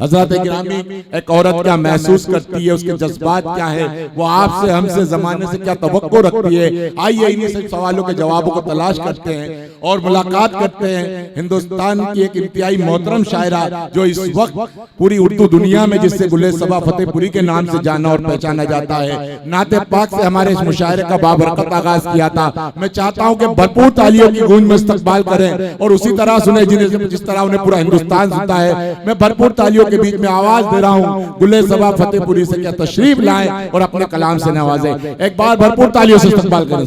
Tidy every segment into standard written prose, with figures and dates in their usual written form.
हज़रत गिरामी, एक औरत क्या महसूस करती है, उसके जज्बात क्या है, वो आपसे हमसे ज़माने से क्या तवक्को रखती है। आइए इन्हीं सब सवालों के जवाबों को तलाश करते हैं और मुलाकात करते हैं हिंदुस्तान की एक इंतहाई मोहतरम शायरा जो इस वक्त पूरी उर्दू दुनिया में जिससे गुले सबा फतेहपुरी के नाम से जाना और पहचाना जाता है। नाते पाक से हमारे इस मुशायरे का बाबरकत आगाज किया था। मैं चाहता हूँ कि भरपूर तालियों की गूंज में इस्तकबाल करें और उसी तरह सुने जिस तरह उन्हें पूरा हिंदुस्तान सुनता है। मैं भरपूर तालियों के बीच में आवाज दे रहा हूँ, गुले सबा फतेहपुरी से क्या तशरीफ लाएं और अपने कलाम से नवाजें। एक बार भरपूर तालियों से इस्तकबाल करें।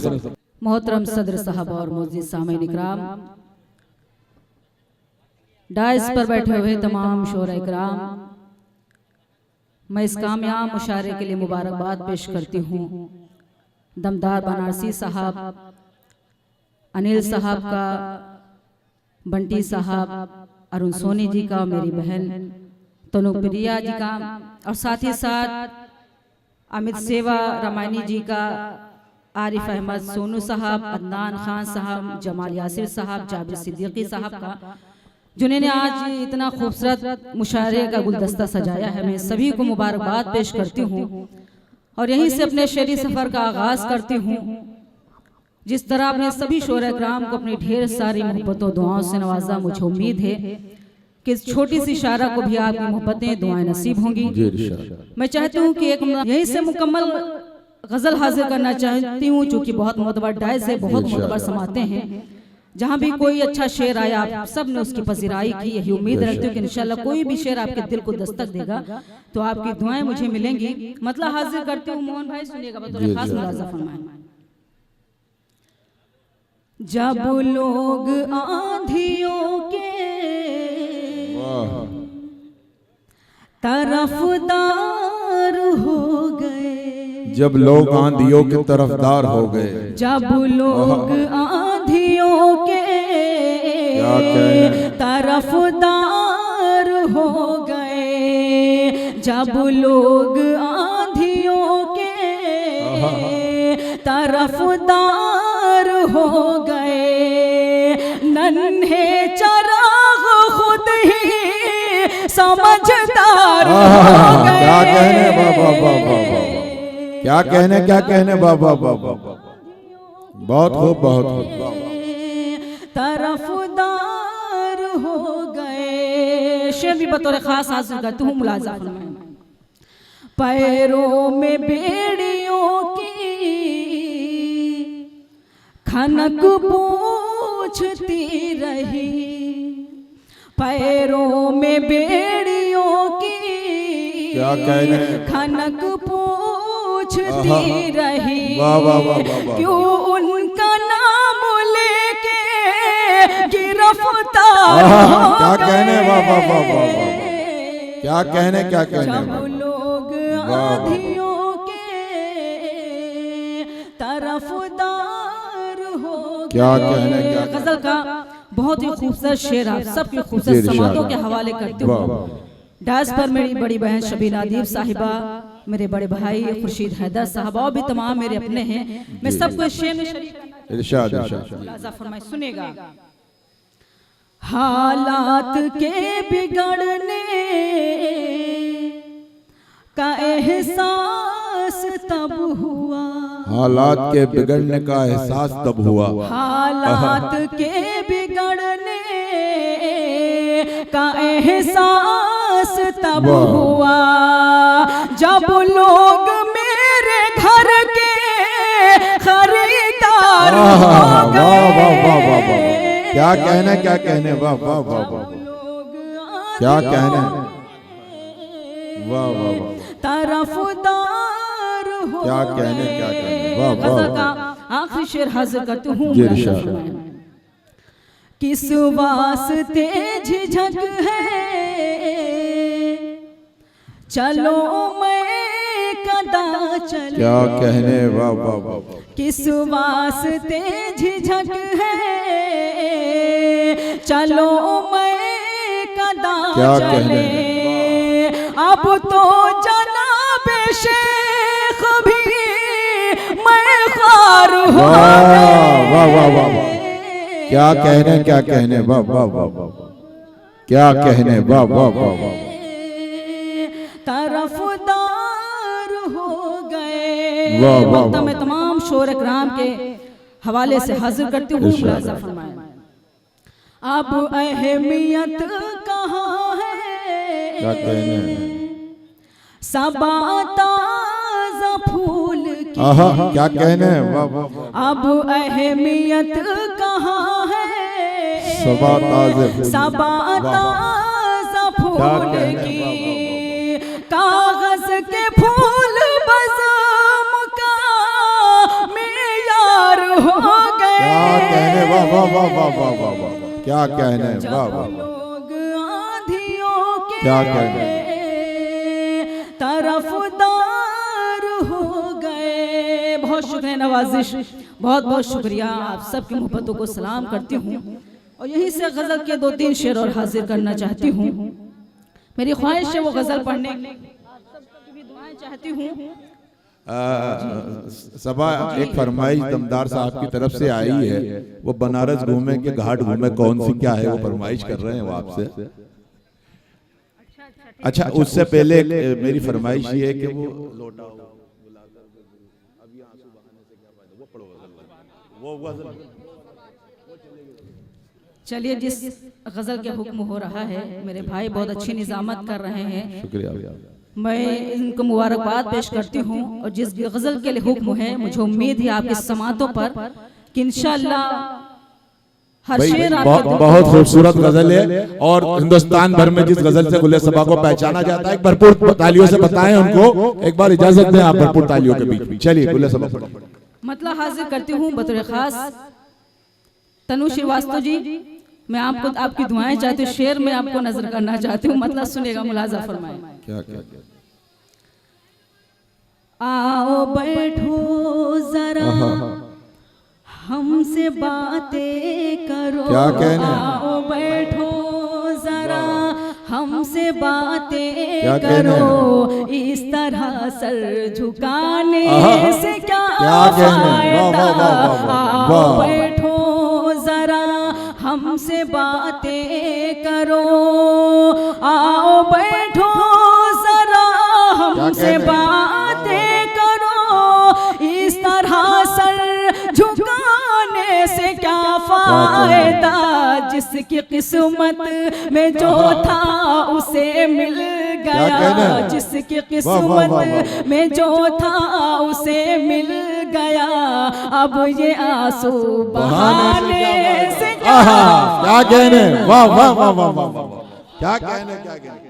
मोहतरम सदर साहब और मुअज़्ज़िज़ सामीन इकराम, डाइस पर बैठे हुए तमाम शोरा इकराम, मैं इस कामयाब मुशायरे के लिए मुबारकबाद पेश करती हूँ दमदार बनारसी साहब, अनिल साहब का, बंटी साहब, अरुण सोनी जी का, मेरी बहन तनुप्रिया जी का, और साथ ही साथ अमित सेवा रामायणी जी का, आरिफ अहमद सोनू साहब, अदनान खान साहब, जमाल यासिर साहब, जाबिर सिद्दीकी साहब का, जिन्होंने आज इतना खूबसूरत मुशायरे का गुलदस्ता सजाया है। मैं सभी को मुबारकबाद पेश करती हूँ और यहीं से अपने शेरी सफ़र का आगाज़ करती हूँ। जिस तरह आपने सभी शोरा इकराम को अपनी ढेर सारी मोहब्बतों दुआओं से नवाजा, मुझे उम्मीद है कि इस छोटी सी शायरा को भी आपकी मोहब्बतें दुआएं नसीब होंगी। मैं चाहती हूँ कि एक यहीं से मुकम्मल गजल हाजिर करना चाहती हूँ, चूँकि बहुत मोतबर डाइस है, बहुत मोतबर समाते हैं। जहाँ भी कोई अच्छा शेर आया आप सब ने उसकी पजीराई की। यही उम्मीद रखती हूँ कि इंशाल्लाह कोई भी शेर आपके दिल को दस्तक देगा तो आपकी दुआएं मुझे मिलेंगी। मतलब हाजिर करती हूँ, मोहन भाई सुनिएगा, बतौर खास मुलाजा फरमाएं। जब लोग आंधियों के तरफदार हो गए, जब लोग आंधियों के तरफदार हो गए, जब लोग आंधियों के तरफदार हो गए, जब लोग आंधियों के तरफदार हो गए, नन्हे चराग खुद ही समझदार हो गए। क्या कहने बाबा बाबा, क्या कहने, क्या कहने बाबा बाबा, बहुत खूब, बहुत खूब। तरफदार हो गए। शेर भी बतौर खास हाजिर करती हूँ, मुलाजा फरमाएं। पैरों में बेड़ियों की खनक पूछती रही, पैरों में बेड़ियों की क्या कहने, खनक पूछती रही, क्यों उनका नाम लेके गिरफ्तार। क्या कहने बाबा बाबा, क्या कहने, क्या कहने। जब लोग आंधियों के तरफदार हो, क्या कहने, क्या गजल का बहुत ही खूबसूरत शेर आप सबके खूबसूरत समातों के हवाले करती हूँ। डांस पर मेरी बड़ी बहन शबीना दीप साहिबा, मेरे बड़े भाई खुर्शीद हैदर साहब और भी तमाम मेरे अपने हैं। मैं सबको शेर में इरशाद फरमाए, सुनेगा। हालात के बिगड़ने का एहसास तब हुआ, हालात के बिगड़ने का एहसास तब हुआ, हालात के बिगड़ने का एहसास तब हुआ, जब लोग मेरे घर के खरीदार हो गए। क्या कहने, क्या कहने, वाह वाह वाह वाह, क्या कहने, वाह वाह वाह, तरफदार हो, क्या कहने, क्या कहने, वाह वाह वाह। आखिरी शेर हाजिर करती हूँ। किस वास्ते झिझक है, चलो मैं कदा चलूं। क्या कहने, वाह वाह वाह, किस वास्ते झिझक है, चलो मैं कदा चले। अब तो जनाबे शेख भी मैं ख्वार हूँ। वाह वाह वाह, क्या कहने, क्या कहने, वाह वाह वाह, क्या कहने, वाह वाह वाह वाह। तरफदार हो गए। वाह, वाह, वक्त वाह। मैं तमाम शोर कराम के हवाले से हाजिर करती हूँ। मुलाज़ा फरमाएं। अब अहमियत कहाँ है, क्या कहने हैं? सबा ताज़ा फूल की, आहा, क्या कहने हैं? वाह वाह वाह। अब अहमियत कहाँ है, सबा ताज़े फूल। सबा ताज़ा फूल कहने? की, कागज के फूल बज़म का मेयार हो गए। क्या कहने? वाह वाह वाह वाह वाह वाह वाह। क्या कहने? वाह वाह वाह। लोग आंधियों के क्या कहने? तरफदार हो गए। बहुत शुक्रिया नवाजिश, बहुत बहुत शुक्रिया। आप सबकी मोहब्बतों को सलाम करती हूँ और यहीं से गज़ल के 2-3 शेर और हाजिर करना चाहती हूँ। मेरी ख्वाहिश है वो गज़ल पढ़ने की आप सबकी भी दुआएं चाहती हूँ। सबा एक फरमाइश दमदार साहब की तरफ से आई है, वो बनारस घूमे के घाट घूमे कौन सी क्या है वो फरमाइश कर रहे हैं वो आपसे। अच्छा, उससे पहले मेरी फरमाइश ये है कि वो लोटा चलिए, जिस गज़ल के हुक्म हो रहा है, मेरे भाई बहुत अच्छी निज़ामत कर रहे हैं, शुक्रिया। मैं इनको मुबारकबाद पेश करती हूँ। और जिस गज़ल के लिए हुक्म है, मुझे उम्मीद है आपकी समातों पर कि इंशाअल्लाह हर शेर आपके बहुत खूबसूरत गजल है और हिंदुस्तान भर में जिस गजल से गुले सबा को पहचाना जाता है, एक भरपूर तालियों से बताएं उनको। एक बार इजाजत दें आप भरपूर तालियों के बीच में। चलिए गुले सबा मतलब हाजिर करती हूँ बतौर खास तनु श्रीवास्तव जी। मैं आपको आपकी दुआएं चाहती हूँ, शेर में आपको नजर करना चाहती हूँ, मतलब सुनेगा, मुलाजा फरमाए। क्या क्या आओ बैठो जरा हमसे बातें करो। क्या कहने? आओ बैठो जरा हमसे बातें क्या करो। इस तरह सर झुकाने से क्या कहने? फायदा। आओ बैठो जरा हमसे बातें करो। आओ बैठो जरा हमसे बातें करो। इस तरह सर झुकाने से क्या फायदा। जिसकी किस्मत में जो था उसे मिल गया। जिसकी किस्मत में जो था उसे मिल गया। अब ये आंसू बहाने से क्या कहने? वाह वाह वाह वाह वाह वाह। क्या कहने? क्या कहने?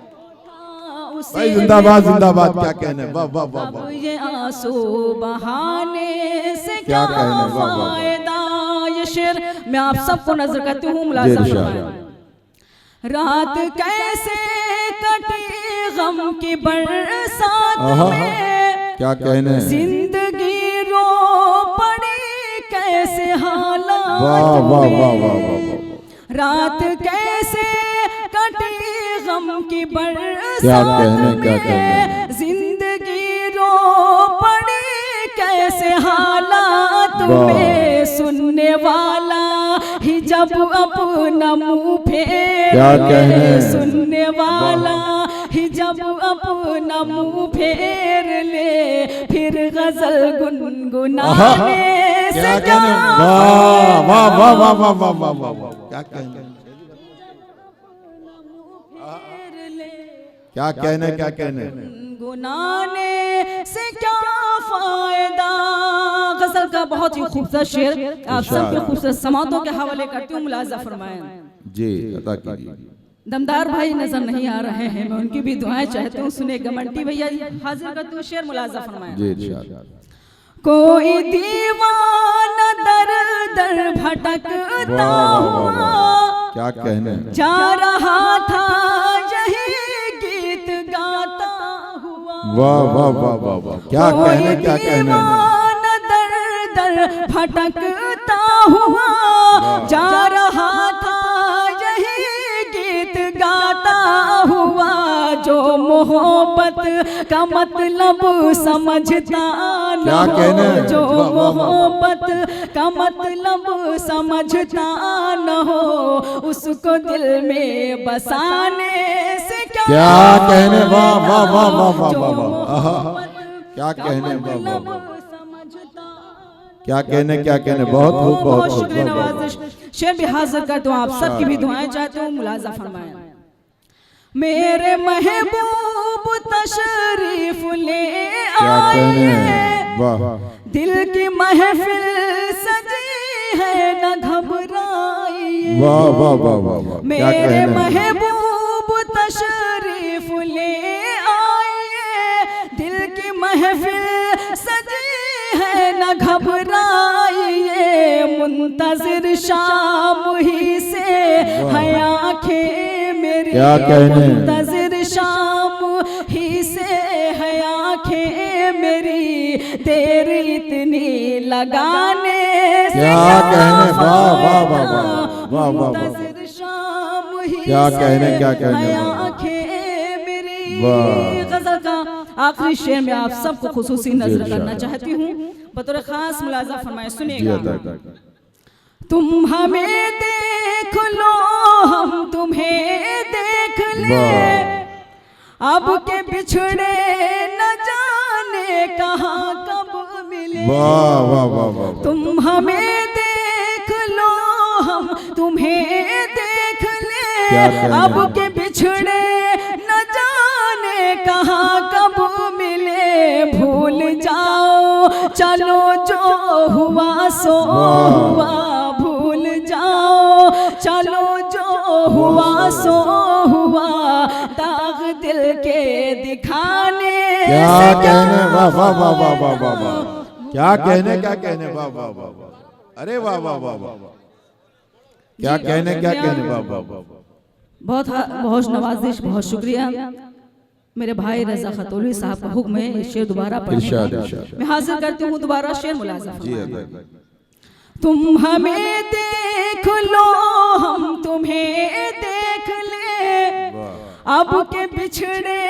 भाई जिंदाबाद जिंदाबाद। क्या कहने? वाह वाह वाह वाह। ये आंसू बहाने से क्या क्या कहने? वाह, वाह, वाह। फायदा। ये शेर मैं आप सबको नजर करती हूँ, मुलाजा फरमाएं। रात कैसे कटी गम की बरसात में। क्या कहने? जिंदगी रो पड़ी कैसे हालात वाह वाह वाह वाह वाह में। वाह। रात कैसे कटी गम की क्या बरसात कहने? क्या कहने? में। जिंदगी रो पड़ी कैसे हालात में। सुनने वाला ही जब अपना मुंह क्या कहने? फेर। सुनने वाला ही जब अपना मुंह फेर ले। फिर गजल गुनगुनाने से क्या क्या कहने? वाह वाह वाह वाह वाह वाह वाह वाह वाह। क्या कहने? क्या कहने? क्या कहने? गुनाने से क्या फायदा। गजल का बहुत ही खूबसूरत शेर आप सबके खूबसूरत समातों के हवाले करती हूँ, मुलाजा फरमाएं। जी अता कीजिए। दमदार भाई नजर नहीं आ रहे हैं, मैं उनकी भी दुआएं चाहती हूँ। सुने गमंटी भैया हाजिर करती हूँ, शेर मुलाजा फरमाएं। जी इंशाअल्लाह। कोई दीवाना दर दर भटकता हुआ क्या कहने? जा रहा था यही गीत गाता हुआ। वाह वाह वाह वाह वाह। क्या कहने? क्या कहने? दर दर भटकता हुआ जा रहा था यही गीत गाता हुआ। जो मोहब्बत का मतलब समझता न हो। जो मोहब्बत का मतलब समझता न हो। उसको दिल में बसाने से क्या क्या कहने, वाह वाह वाह वाह वाह वाह वाह, क्या कहने, वाह वाह वाह, क्या कहने, क्या कहने, बहुत खूब, बहुत शुक्रिया नवाजिश। शेर भी हाजिर करता हूँ, आप सबकी भी दुआएं चाहते हूँ, मुलाजा फरमाएं। मेरे महबूब तशरीफ ले आए, दिल की महफिल सजी है न घबराइए। वाह वाह वाह वाह, मेरे महबूब तशरीफ ले आए, दिल की महफिल सजी है न घबराइए। मुंतजिर शाम ही से है आंखें मेरी, क्या कहने, मुंतजिर शाम ही से है आंखें मेरी, देर इतनी लगाने से क्या कहने, वाह वाह वाह वाह वाह, मुंतजिर शाम ही क्या कहने, क्या कहने, है आंखें मेरी। वाह। गजल का आखिरी शेर में आप सबको खुसूसी नजर करना चाहती हूँ, बतौर खास मुलाजा फरमाए, सुनिएगा। तुम हमें देख लो, हम तुम्हें देख ले, अब के बिछड़े न जाने कहाँ कब मिले। वाह वाह वाह वाह, तुम हमें देख लो, हम तुम्हें देख ले, अब के बिछड़े न जाने कहाँ कब मिले। भूल जाओ चलो जो हुआ सो हुआ, भूल जाओ चलो जो हुआ सो हुआ, दाग दिल के दिखाने। क्या कहने, वाह वाह वाह वाह वाह वाह वाह, क्या कहने, क्या कहने, वाह वाह वाह वाह, अरे वाह वाह वाह वाह, क्या कहने, क्या कहने, वाह वाह वाह, बहुत बहुत नवाजिश, बहुत शुक्रिया। मेरे भाई रजा खतौली साहब का हुक्म है शेर दोबारा पढ़ने का, मैं हाजिर करती हूँ दोबारा शेर, मुलाजा फरमाएं। तुम हमें देख लो, हम तुम्हें देख ले, अब के बिछड़े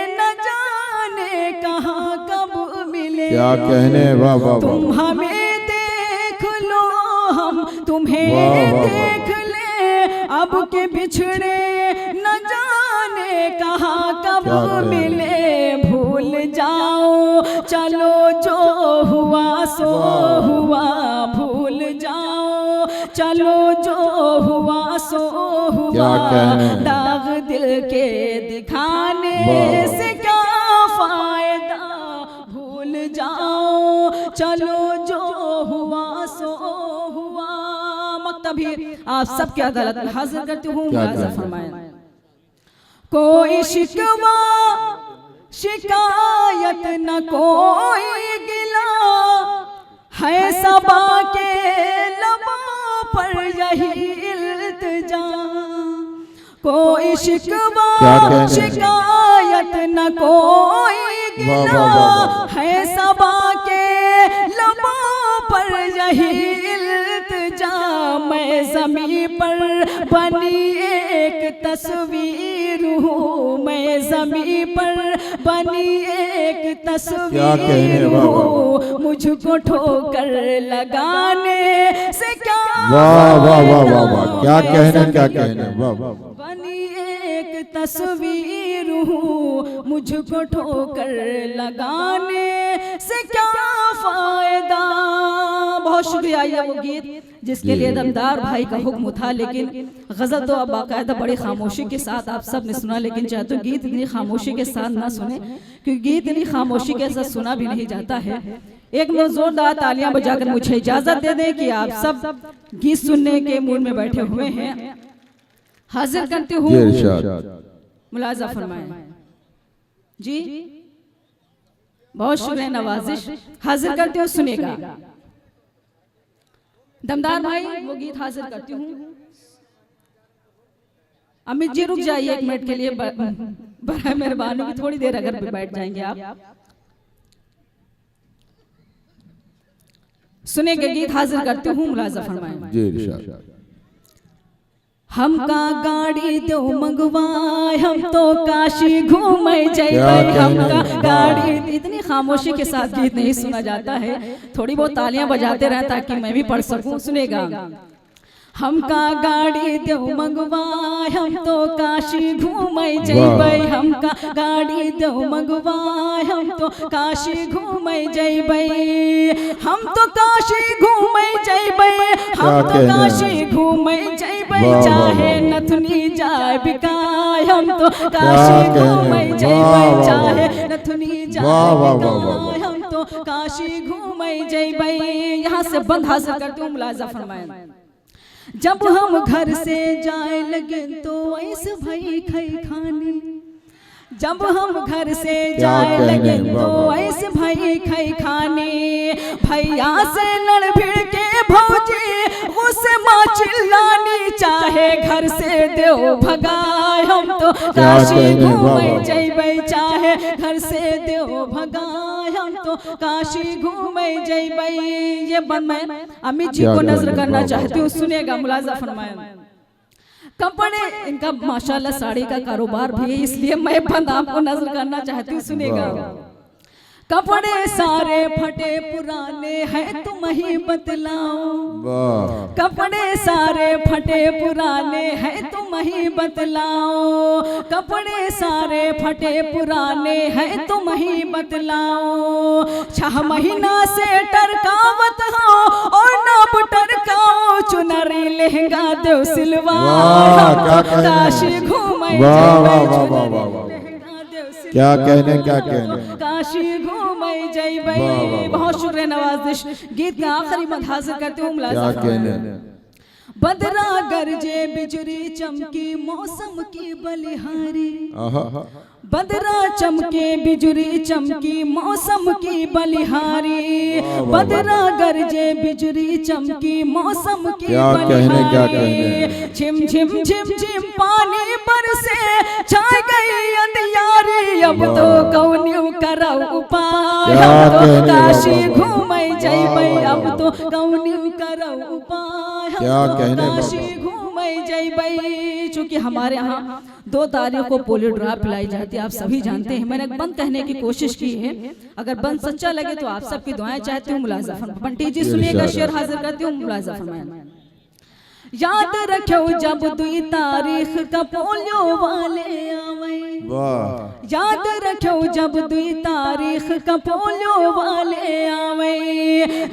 न जाने कहाँ कब मिले। क्या कहने, वाह वाह, तुम हमें देख लो, हम तुम्हें देख ले, अब के बिछड़े न जाने कहाँ कब मिले। भूल जाओ चलो जो हुआ सो हुआ, भूल जाओ चलो जो हुआ सो हुआ, दाग दिल के दिखाने से क्या फायदा। भूल जाओ चलो जो हुआ सो हुआ। मक्तभी आप सबके अदालत में हाजिर करती हूँ, मुलाजा फरमाएं। कोई शिकवा शिकायत न कोई गिला, है सबा के लबों पर यही इल्तिजा। कोई शिकवा शिकायत न कोई गिला, है सबा के लबों पर यही इल्तिजा। मैं ज़मीं पर बनी एक तस्वीर हूँ, मैं ज़मीं पर बनी एक तस्वीर हूँ, मुझको ठोकर लगाने से क्या। वाह वाह वाह वाह वाह, क्या कहने, क्या कहने, वाह वाह, बनी एक तस्वीर हूँ, मुझको ठोकर लगाने से क्या फायदा। बहुत शुक्रिया। ये वो गीत जिसके लिए दमदार भाई का हुक्म था, लेकिन गजल तो अब बाकायदा बड़ी खामोशी के साथ आप सब ने सुना, लेकिन चाहे तो गीत इतनी खामोशी के साथ ना सुने, क्योंकि गीत इतनी खामोशी के साथ सुना भी नहीं जाता है। एक में जोरदार तालियां बजाकर मुझे इजाजत दे दें कि आप सब गीत सुनने के मूड में बैठे हुए हैं। हाजिर करती हूँ, मुलाजा फरमाएं जी। बहुत शुक्रिया नवाजिश। हाजिर करती हूँ, सुनेगा दमदार भाई वो गीत हाजिर करती हूँ। अमित जी रुक जाइए एक मिनट के लिए, बड़ा मेहरबानी की थोड़ी देर अगर बैठ जाएंगे आप। सुनेंगे गीत हाजिर करती हूँ, मुलाजा फरमाएं। हमका गाड़ी दो मंगवाए, हम तो काशी घूमे जाए। हमका गाड़ी, इतनी खामोशी के साथ गीत नहीं सुना जाता है, थोड़ी बहुत तालियां बजाते रहे ताकि मैं भी पढ़ सकूं। सुनेगा। हमका गाड़ी देव मंगवाए, हम तो काशी घूमे जैबै। हमका गाड़ी देव मंगवाए, हम तो काशी घूमे जैबै। हम तो काशी घूमे जैबै, हम तो काशी घूमे जैबै। चाहे नथुनी जाए बिकाए, हम तो काशी घूमे जैबै। चाहे नथुनी जाए बिकाए, हम तो काशी घूमे जैबै। यहाँ से बंद हासिल करती हूँ, मुलाजा फरमाएं। जब हम घर से जाए लगे तो ऐसे भई खई खानी। जब हम घर से जाए लगे तो ऐसे भई खई खानी। भैया से लड़ भिड़ के भौजी उसे माँ चिल्लानी। चाहे घर से देव भगाए, हम तो काशी घूमे जैबै। चाहे घर से देव भगाए, हम तो काशी घूमे जैबै। ये बंद मैं अमित जी को नजर करना चाहती हूँ, सुनेगा, मुलाजा फरमाएं। कपड़े इनका माशाल्लाह साड़ी का कारोबार भी है, इसलिए मैं बंद आपको नजर करना चाहती हूँ, सुनेगा। कपड़े सारे फटे पुराने हैं तुम ही बतलाओ। कपड़े सारे फटे पुराने हैं तुम ही बतलाओ। कपड़े सारे फटे पुराने हैं तुम ही बतलाओ। 6 महीना से टरकावत हो और ना टरकाओ। चुनरी लहंगा देव सिलवा, काशी घूमे क्या कहने, क्या कहने। काशी घूमे जैबै। बहुत शुक्रिया नवाजिश। गीत का आखिरी मद हासिल करते हूँ, मुलाजा फरमाएं। बदरा गरजे बिजली चमकी मौसम की बलिहारी। बदरा चमके बिजली चमकी मौसम की बलिहारी। बदरा गरजे बिजली चमकी मौसम की बलिहारी। झिम झिम झिम झिम पानी बरसे छा गई अंधियारी। अब तो कौन्यू करौ उपाय, हम तो काशी घूमे जैबै। अब तो कौन्यू करौ उपाय, हम तो काशी घूमे जैबै। चूंकि हमारे यहाँ 2 तारीख को पोलियो ड्रॉप पिलाई जाती है, आप सभी जानते हैं। मैंने बंद कहने की कोशिश की है, अगर बंद सच्चा लगे तो आप सबकी दुआएं चाहती हूँ, मुलाजा फरमाएं। बंटी जी सुनिएगा, शेर हाजिर करती हूँ, मुलाजा फरमाएं। याद रखो जब 2 तारीख का पोलियो वाले आवे। याद रखो जब 2 तारीख का पोलियो वाले आवे।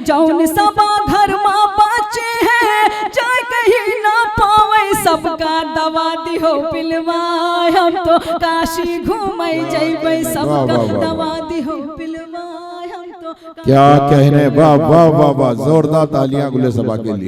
जौन सबा घर माँ बच्चे हैं जाए कहीं ना पावे। सबका दवा दिहो पिलवाए, हम तो काशी घूमे जैबै। सबका दवा दिहो पिलवाए, हम तो क्या कहने। वाह वाह वाह वाह, जोरदार तालियां गुले सभा के लिए।